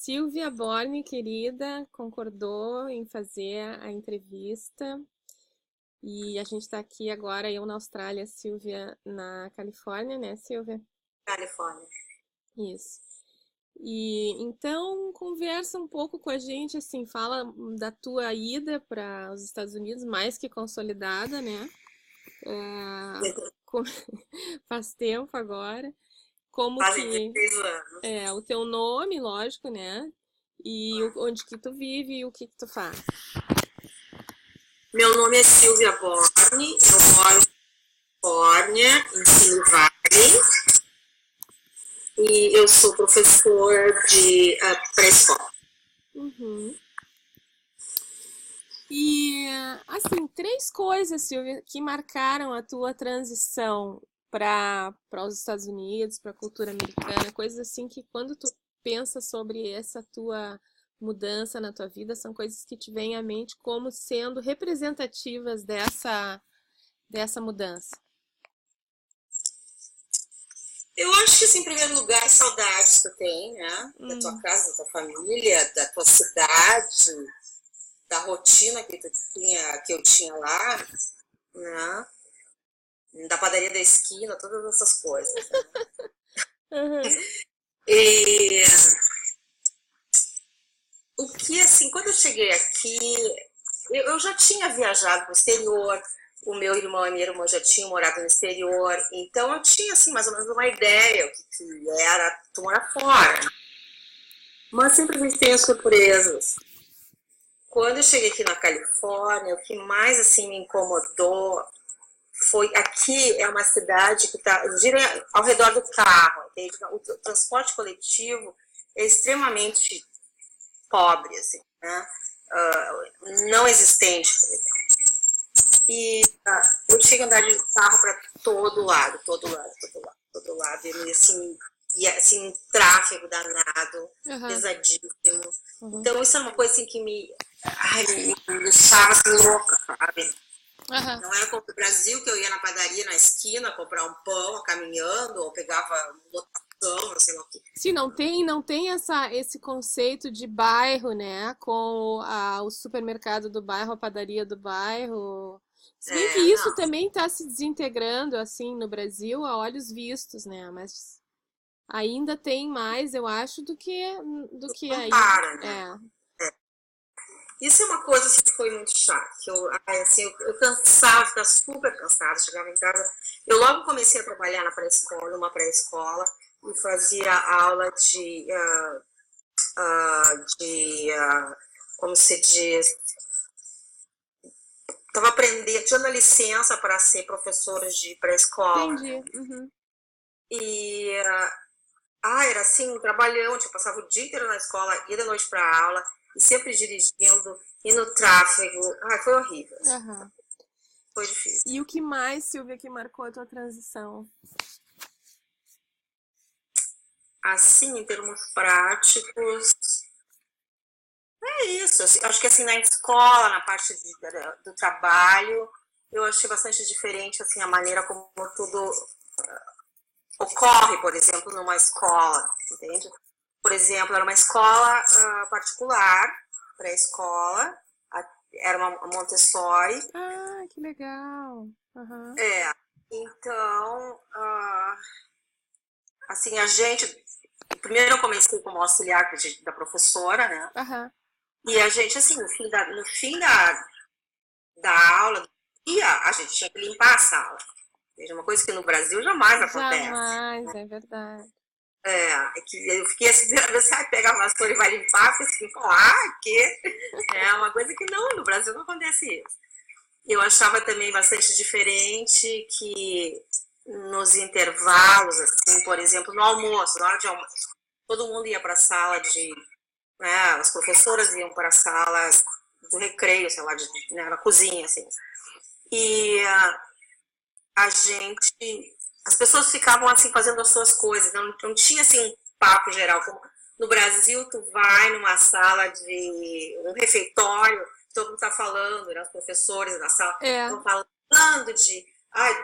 Silvia Borne, querida, concordou em fazer a entrevista e a gente está aqui agora, eu na Austrália, Silvia na Califórnia, né, Silvia? Califórnia. Isso. E então conversa um pouco com a gente, assim, fala da tua ida para os Estados Unidos, mais que consolidada, né? Com- Faz tempo agora. Como Fazem que 16 anos. é o teu nome, lógico, né? E onde que tu vive e o que que tu faz. Meu nome é Silvia Borne, eu moro em Califórnia, em Simi Valley, e eu sou professor de pré-escola. Uhum. E, assim, três coisas, Silvia, que marcaram a tua transição para os Estados Unidos, para a cultura americana, coisas assim que quando tu pensa sobre essa tua mudança na tua vida, são coisas que te vêm à mente como sendo representativas dessa mudança. Eu acho que, assim, em primeiro lugar, saudades que tu tem, né? Da tua Hum. casa, da tua família, da tua cidade, da rotina que eu tinha lá, né? Da padaria da esquina, todas essas coisas, né? Uhum. E o que, assim, quando eu cheguei aqui, eu já tinha viajado para o exterior, o meu irmão e minha irmã já tinham morado no exterior, então eu tinha, assim, mais ou menos uma ideia o que era tu morar fora. Mas sempre a gente tem as surpresas. Quando eu cheguei aqui na Califórnia, o que mais, assim, me incomodou foi, aqui é uma cidade que gira ao redor do carro, entende? O transporte coletivo é extremamente pobre, assim, né? Não existente. E eu tinha que andar de carro para todo lado, todo lado, todo lado, todo lado. E assim, um tráfego danado, Aham. pesadíssimo. Uhum. Então, isso é uma coisa assim que me deixava assim, louca, sabe? Aham. Não era como no Brasil, que eu ia na padaria, na esquina, comprar um pão caminhando, ou pegava lotação, não sei lá o que. Sim, não tem esse conceito de bairro, né? Com o supermercado do bairro, a padaria do bairro. Se bem que isso Não, também está se desintegrando, assim, no Brasil, a olhos vistos, né? Mas ainda tem mais, eu acho, do que não aí. para, né? É. Isso é uma coisa assim, que foi muito chata. Que eu cansava, ficava super cansada, chegava em casa. Eu logo comecei a trabalhar na pré-escola, numa pré-escola, e fazia aula como se diz, estava aprendendo, tinha uma licença para ser professora de pré-escola, né? Entendi. Uhum. E era assim, um trabalhão, tipo, passava o dia inteiro na escola, ia de noite para aula, e sempre dirigindo, e no tráfego. Foi horrível, assim, Aham. foi difícil. E o que mais, Silvia, que marcou a tua transição? Assim, em termos práticos, é isso. Assim, acho que assim, na escola, na parte do trabalho, eu achei bastante diferente assim, a maneira como tudo ocorre, por exemplo, numa escola, entende? Por exemplo, era uma escola particular, pré-escola, era uma Montessori. Ah, que legal. Aham. É, então, assim, a gente. Primeiro eu comecei como auxiliar da professora, né? Aham. E a gente, assim, no fim da aula, do dia, a gente tinha que limpar a sala. Veja, uma coisa que no Brasil jamais acontece. Jamais, é verdade. É que eu fiquei assim, você pega a vassoura e vai limpar, porque assim, que? É uma coisa que não, no Brasil não acontece isso. Eu achava também bastante diferente que nos intervalos, assim, por exemplo, no almoço, na hora de almoço, todo mundo ia para a sala né, as professoras iam para a sala do recreio, sei lá, né, na cozinha, assim. E a gente, as pessoas ficavam assim fazendo as suas coisas, não tinha assim um papo geral. Como no Brasil, tu vai numa sala de um refeitório, todo mundo está falando, né, os professores na sala É. estão falando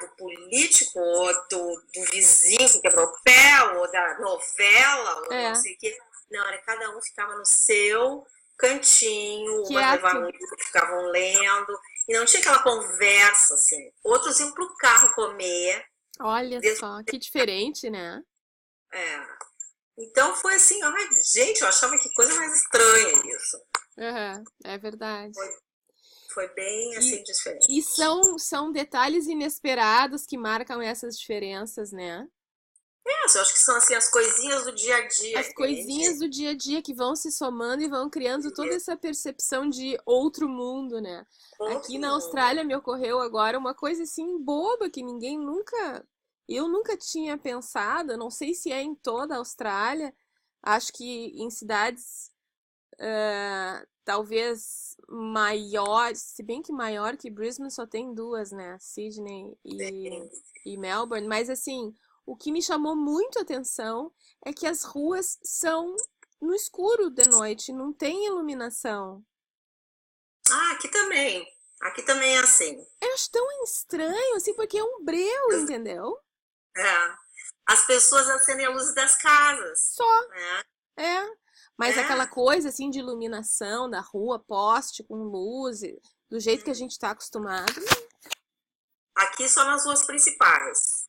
do político, ou do vizinho que quebrou o pé, ou da novela, ou É. não sei o quê. Não, era cada um ficava no seu cantinho, umas levavam Quieto. um livro, ficavam lendo, e não tinha aquela conversa, assim. Outros iam pro carro comer, Olha dentro, só, que diferente, né? é. Então foi assim, ai, gente, eu achava que coisa mais estranha isso. Aham, é verdade. Foi, foi bem, assim, E, diferente. e são detalhes inesperados que marcam essas diferenças, né? Eu acho que são, assim, as coisinhas do dia a dia, As coisinhas entende? do dia a dia que vão se somando e vão criando toda essa percepção de outro mundo, né? Outro Aqui na mundo. Austrália me ocorreu agora uma coisa assim boba que eu nunca tinha pensado, não sei se é em toda a Austrália, acho que em cidades talvez maiores, se bem que maior que Brisbane só tem duas, né? Sydney e Melbourne, mas assim, o que me chamou muito a atenção é que as ruas são no escuro de noite, não tem iluminação. Ah, aqui também é assim. Eu acho tão estranho, assim, porque é um breu, entendeu? É. As pessoas acendem a luz das casas, Só, né? é. Mas aquela É. coisa, assim, de iluminação da rua, poste com luz, do jeito que a gente tá acostumado, Aqui só nas ruas principais.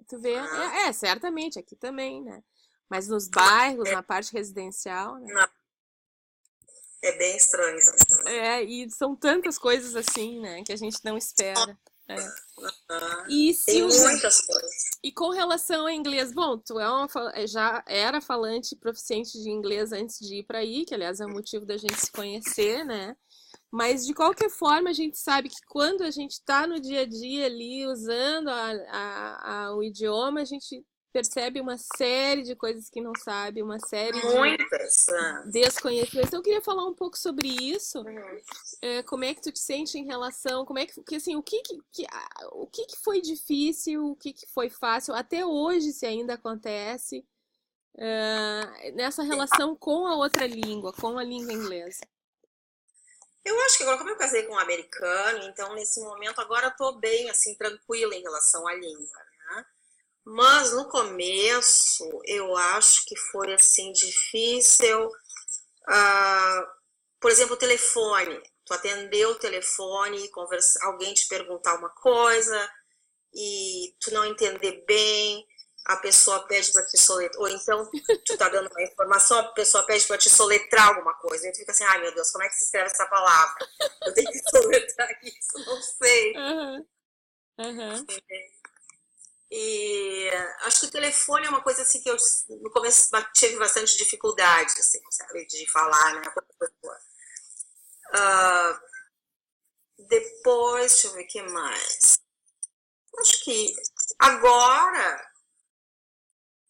tu vê, Né? certamente, aqui também, né? Mas nos bairros, na parte residencial, né? Não, é bem estranho também. É, e são tantas coisas assim, né, que a gente não espera. É. Né? E Tem Silvia, muitas coisas. e com relação ao inglês, bom, tu já era falante proficiente de inglês antes de ir para aí, que aliás é o motivo da gente se conhecer, né? Mas de qualquer forma, a gente sabe que quando a gente está no dia a dia ali usando o idioma, a gente percebe uma série de coisas que não sabe, uma série de Muitas. Né? desconhecimentos. Então, eu queria falar um pouco sobre isso. Como é que tu te sente em relação, como é que assim, o que foi difícil, o que foi fácil, até hoje se ainda acontece, nessa relação com a outra língua, com a língua inglesa. Eu acho que agora, como eu casei com um americano, então nesse momento agora eu tô bem, assim, tranquila em relação à língua, né? Mas no começo eu acho que foi, assim, difícil. Por exemplo, o telefone. Tu atendeu o telefone e alguém te perguntar uma coisa e tu não entender bem, a pessoa pede para te soletrar, ou então tu tá dando uma informação, a pessoa pede para te soletrar alguma coisa, e tu fica assim, ai meu Deus, como é que se escreve essa palavra? Eu tenho que soletrar isso, não sei. Aham, aham. E acho que o telefone é uma coisa assim que eu no começo tive bastante dificuldade, assim, sabe, de falar, né, com a pessoa. Depois, deixa eu ver o que mais. Acho que agora,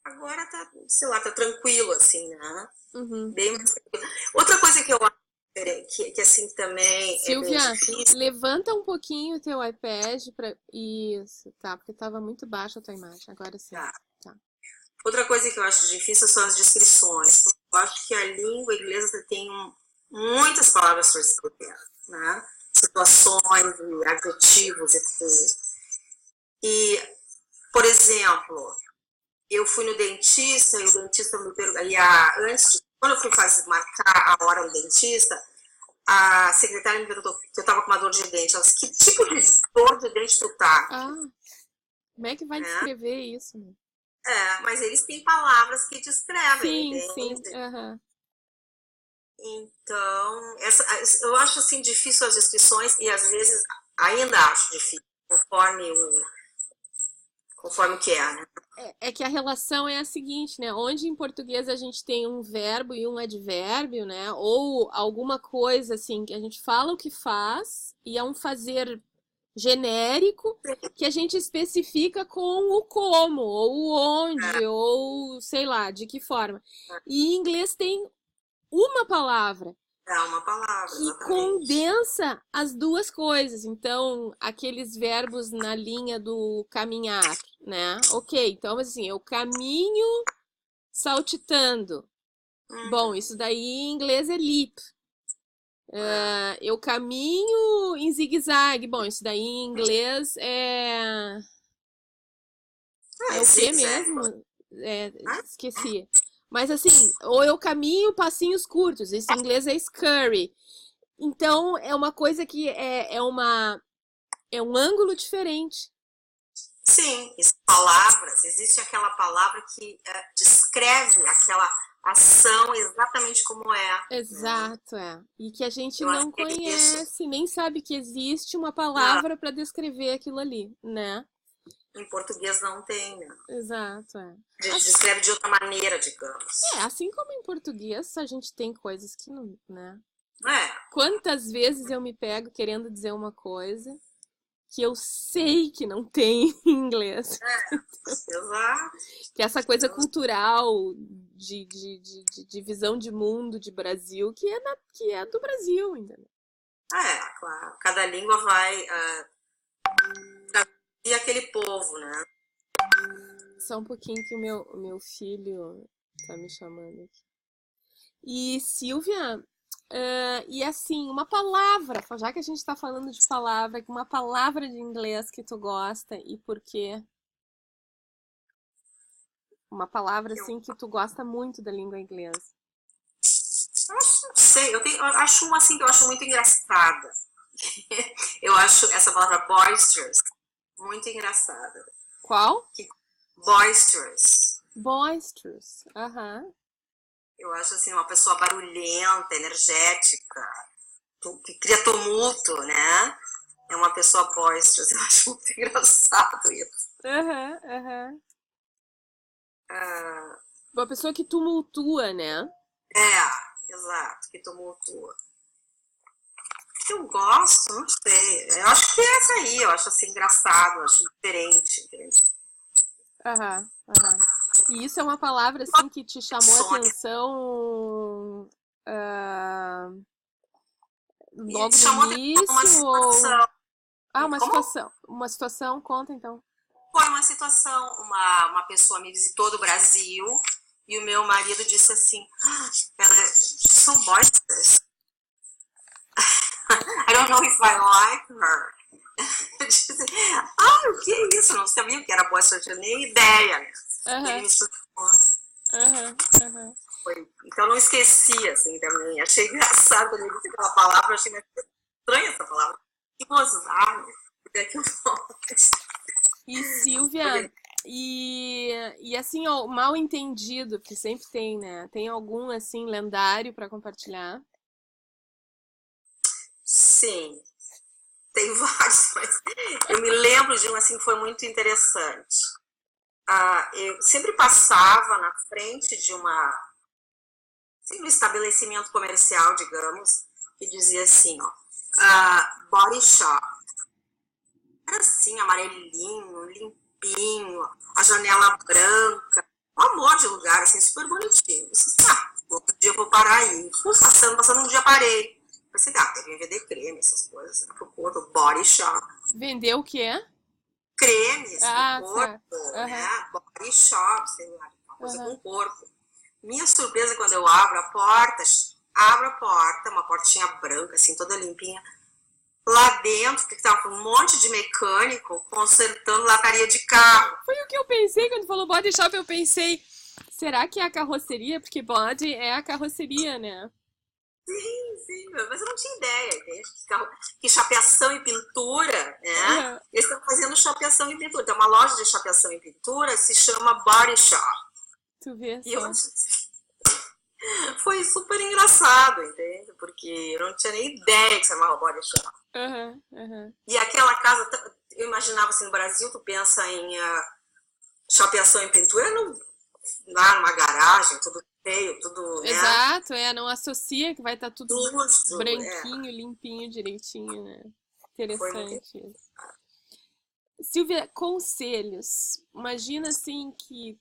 agora tá, sei lá, tá tranquilo, assim, né? Uhum. Bem mais tranquilo. Outra coisa que eu acho que assim também é bem Silvia, difícil. levanta um pouquinho o teu iPad para isso, tá? Porque tava muito baixa a tua imagem. Agora sim. Tá? Tá. Outra coisa que eu acho difícil são as descrições. Eu acho que a língua inglesa tem muitas palavras para escrever, né? Situações e adjetivos e tudo. E, por exemplo, eu fui no dentista e o dentista me perguntou, quando eu fui marcar a hora no dentista, a secretária me perguntou que eu tava com uma dor de dente. Ela disse, que tipo de dor de dente tu tá? Ah, como é que vai Né? descrever isso, né? Mas eles têm palavras que descrevem, Sim, sim. entende? Aham. Então, eu acho assim difícil as descrições e às vezes ainda acho difícil, conforme o que é, né? É que a relação é a seguinte, né? Onde em português a gente tem um verbo e um advérbio, né? Ou alguma coisa assim, que a gente fala o que faz e é um fazer genérico que a gente especifica com o como, ou o onde, ou sei lá, de que forma. E em inglês tem uma palavra É uma palavra, que exatamente. condensa as duas coisas. Então, aqueles verbos na linha do caminhar, né? Ok, então assim, eu caminho saltitando. Bom, Uhum. isso daí em inglês é leap. É. Eu caminho em zigue-zague. Bom, isso daí em inglês é o que Zig-zag. mesmo? Ah, Esqueci. Mas assim, ou eu caminho passinhos curtos, isso em inglês é scurry. Então é uma coisa que é um ângulo diferente. Sim, e palavras, existe aquela palavra que descreve aquela ação exatamente como é. Né? Exato, é. E que a gente Eu acho não que é isso. conhece, nem sabe que existe uma Não, palavra para descrever aquilo ali, né? em português não tem, né? Exato, é. A gente descreve de outra maneira, digamos. Assim como em português, a gente tem coisas que não, né? É, Quantas vezes eu me pego querendo dizer uma coisa que eu sei que não tem em inglês. exato. Que é essa coisa cultural de visão de mundo, de Brasil, que é do Brasil, entendeu? Claro. Cada língua vai traduzir aquele povo, né? Só um pouquinho que o meu filho tá me chamando aqui. E Silvia, e assim, uma palavra, já que a gente tá falando de palavra, uma palavra de inglês que tu gosta e por quê? Uma palavra assim que tu gosta muito da língua inglesa. Não sei, eu acho uma assim que eu acho muito engraçada. Eu acho essa palavra boisterous muito engraçada. Qual? Boisterous. Boisterous. Aham. Eu acho assim uma pessoa barulhenta, energética, que cria tumulto, né? É uma pessoa boisterous. Eu acho muito engraçado isso. Aham, aham. Uma pessoa que tumultua, né? Exato, que tumultua. Eu gosto, não sei. Eu acho que é essa aí, eu acho assim engraçado, eu acho diferente. Aham, aham. E isso é uma palavra assim que te chamou a atenção logo no início? Ou... uma situação, conta então. Foi uma situação, uma pessoa me visitou do Brasil e o meu marido disse assim, ela é so boisterous. I don't know if I like her. Eu disse, o que é isso? Não sabia o que era boisterous, eu tinha nem ideia. Ele me explicou. Então eu não esqueci, assim, também. Achei engraçado quando ele disse aquela palavra, eu achei mais estranha essa palavra. Que gozado. E Silvia, e assim, ó, mal entendido, porque sempre tem, né? Tem algum, assim, lendário para compartilhar? Sim, tem vários, mas eu me lembro de um assim que foi muito interessante. Eu sempre passava na frente de um estabelecimento comercial, digamos, que dizia assim, body shop. Era assim, amarelinho, limpinho, a janela branca, um amor de lugar, assim, super bonitinho. Eu disse, outro dia eu vou parar aí. Passando um dia parei. Eu pensei, devia vender creme, essas coisas, pro corpo, body shop. Vender o quê? Cremes pro corpo, né? Body shop, sei lá, uma coisa com o corpo. Minha surpresa quando eu abro a porta, uma portinha branca, assim, toda limpinha. Lá dentro, que estava um monte de mecânico consertando lataria de carro. Foi o que eu pensei quando falou body shop, eu pensei, será que é a carroceria? Porque body é a carroceria, né? Sim, mas eu não tinha ideia, entende? Que chapeação e pintura, né? Eles estão fazendo chapeação e pintura. Tem uma loja de chapeação e pintura, se chama Body Shop. Tu vê e foi super engraçado, entende? Porque eu não tinha nem ideia que se chamava Body Shop. E aquela casa, eu imaginava assim, no Brasil, tu pensa em chapeação e pintura lá numa garagem, tudo feio, tudo, né? Exato, não associa que vai estar tudo branquinho, limpinho, direitinho, né? Interessante isso. Silvia, conselhos. Imagina assim que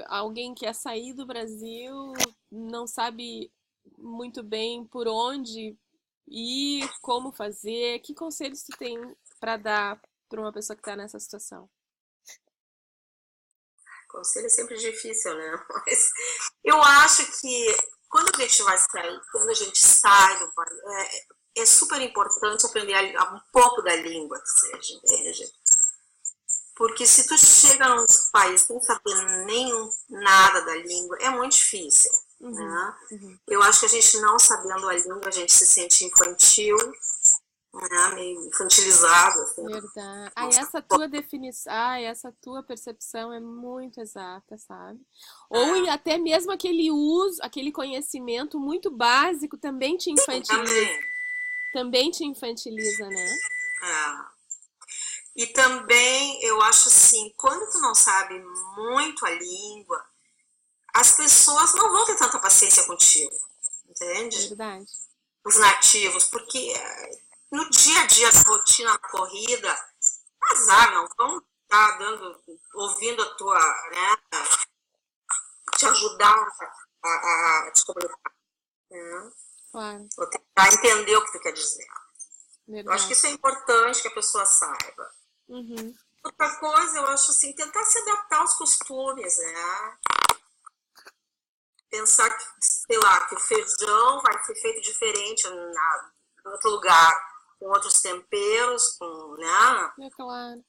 alguém quer sair do Brasil, não sabe muito bem por onde ir, como fazer. Que conselhos tu tem para dar para uma pessoa que está nessa situação? Conselho é sempre difícil, né? Mas eu acho que quando a gente vai sair, quando a gente sai do país, é super importante aprender um pouco da língua que seja, entende? Porque se tu chega num país sem saber nem nada da língua, é muito difícil, né? Eu acho que a gente não sabendo a língua, a gente se sente infantil, né? Meio infantilizado, assim. Verdade. Essa tua definição, essa tua percepção é muito exata, sabe? Ou até mesmo aquele uso, aquele conhecimento muito básico também te infantiliza. Também te infantiliza, né? E também eu acho assim, quando tu não sabe muito a língua, as pessoas não vão ter tanta paciência contigo, entende? Verdade. Os nativos, porque no dia a dia, na rotina, na corrida, azar, não vão estar ouvindo a tua, né, te ajudar a te comunicar, né? Claro. Ou tentar entender o que tu quer dizer. Verdade. Eu acho que isso é importante que a pessoa saiba. Outra coisa, eu acho assim, tentar se adaptar aos costumes, né? Pensar que, sei lá, que o feijão vai ser feito diferente em outro lugar, com outros temperos, né? É claro.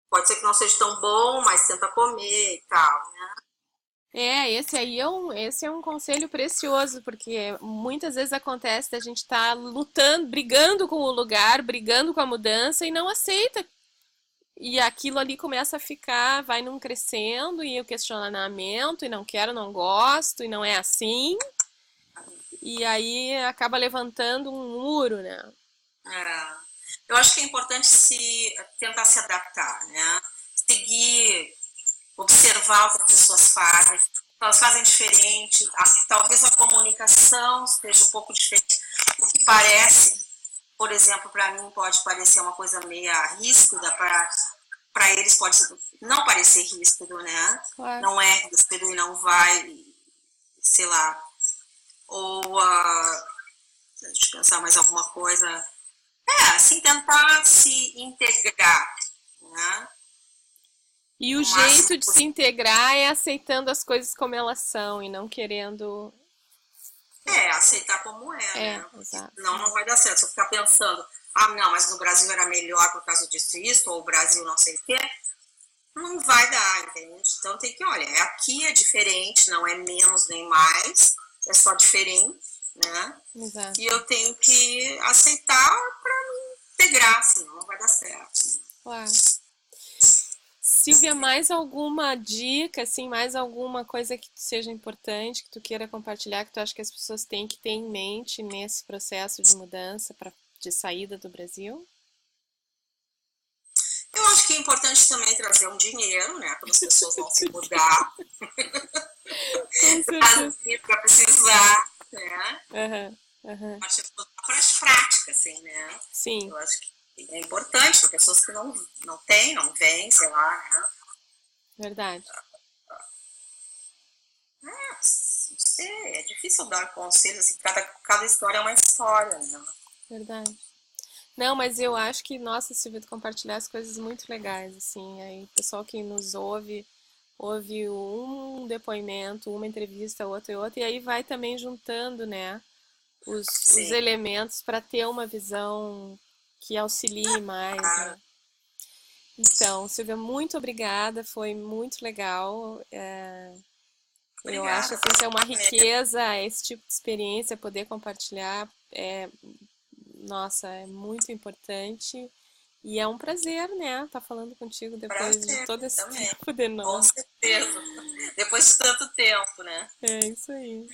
Pode ser que não seja tão bom, mas tenta comer e tal, né? Esse é um conselho precioso, porque muitas vezes acontece da gente estar lutando, brigando com o lugar, brigando com a mudança e não aceita. E aquilo ali começa a ficar, vai num crescendo e o questionamento, e não quero, não gosto, e não é assim. E aí acaba levantando um muro, né? Eu acho que é importante tentar se adaptar, né? Seguir, observar o que as pessoas fazem. Elas fazem diferente, talvez a comunicação seja um pouco diferente. O que parece, por exemplo, para mim pode parecer uma coisa meio ríspida, para eles pode não parecer ríspido, né? Claro. Não é ríspido e não vai, sei lá. Ou, deixa eu pensar mais alguma coisa. Assim, tentar se integrar, né? E o jeito de se integrar é aceitando as coisas como elas são e não querendo... aceitar como né? Exato. Não vai dar certo. Se eu ficar pensando, não, mas no Brasil era melhor por causa disso e isso, ou o Brasil não sei o quê, não vai dar, entende? Então tem que, olha, aqui é diferente, não é menos nem mais, é só diferente, né? Exato. E eu tenho que aceitar para me integrar, senão não vai dar certo. Né? Claro. Silvia, mais alguma dica, assim, mais alguma coisa que seja importante, que tu queira compartilhar, que tu acha que as pessoas têm que ter em mente nesse processo de mudança, de saída do Brasil? Eu acho que é importante também trazer um dinheiro, né? Quando as pessoas vão se mudar. Às vezes vai precisar, né? Acho que para as práticas, assim, né? Sim. Eu acho que é importante para pessoas que não têm, não vêm, sei lá, né? Verdade. Não sei, é difícil dar conselhos, assim, cada história é uma história, né? Verdade. Não, mas eu acho que, nossa, Silvia, tu compartilhasse coisas muito legais, assim, aí o pessoal que nos ouve um depoimento, uma entrevista, outra e outra, e aí vai também juntando, né, os elementos para ter uma visão que auxilie mais, né? Então, Silvia, muito obrigada, foi muito legal. Eu acho assim, que é uma riqueza esse tipo de experiência, poder compartilhar. Nossa, é muito importante. E é um prazer, né, estar falando contigo depois de todo esse tempo de novo. Com certeza. Depois de tanto tempo, né? É isso aí.